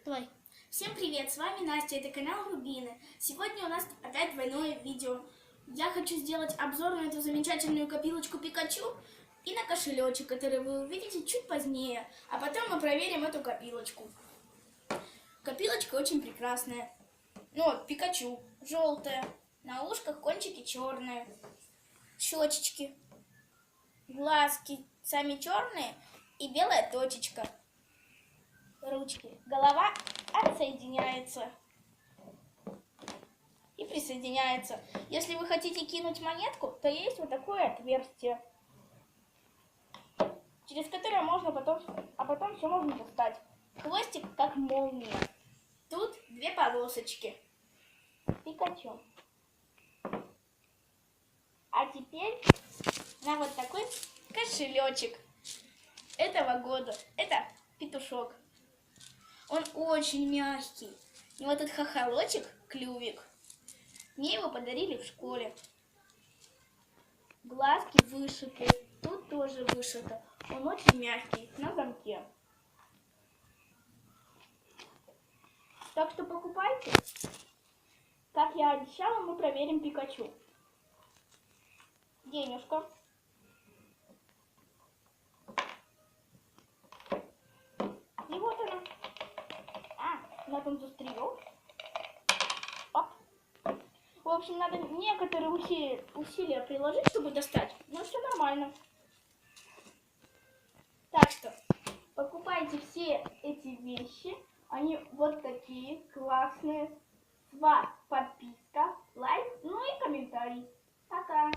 Давай. Всем привет, с вами Настя, это канал Рубины. Сегодня у нас опять двойное видео. Я хочу сделать обзор на эту замечательную копилочку Пикачу и на кошелечек, который вы увидите чуть позднее. А потом мы проверим эту копилочку. Копилочка очень прекрасная. Ну вот, Пикачу желтая, на ушках кончики черные, щечечки, глазки сами черные и белая точечка. Ручки. Голова отсоединяется и присоединяется. Если вы хотите кинуть монетку, то есть вот такое отверстие, через которое можно потом все можно достать. Хвостик как молния. Тут две полосочки. Пикачу. А теперь на вот такой кошелечек этого года. Это петушок. Он очень мягкий. И вот этот хохолочек, клювик, мне его подарили в школе. Глазки вышиты. Тут тоже вышито. Он очень мягкий, на замке. Так что покупайте. Как я обещала, мы проверим Пикачу. Денежка. И вот она. Надо застрелил. Оп. В общем, надо некоторые усилия приложить, чтобы достать. Но все нормально. Так что покупайте все эти вещи. Они вот такие классные. С вас подписка, лайк, ну и комментарий. Пока.